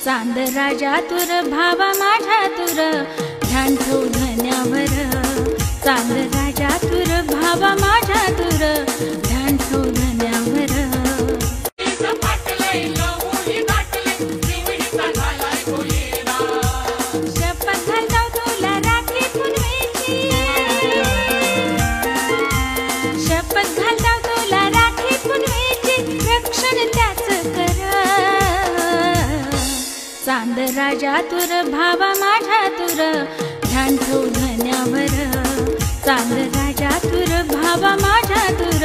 चांद राजा तुर भावा माझ्या तुर ध्यान ठेव धन्यावर। चांद राजा तुर भावा माझ्या तुर ध्यान ठेव धन्यावर। शपथ घालतो तुला राखी पुनवेची, शपथ घालतो तुला राखी पुनवेची रक्षण त्याच कर। चांद राजा तुर भावा माझ्या तुर ध्यान ठेव धन्यावर। चांद राजा तुर भावा माझ्या तुर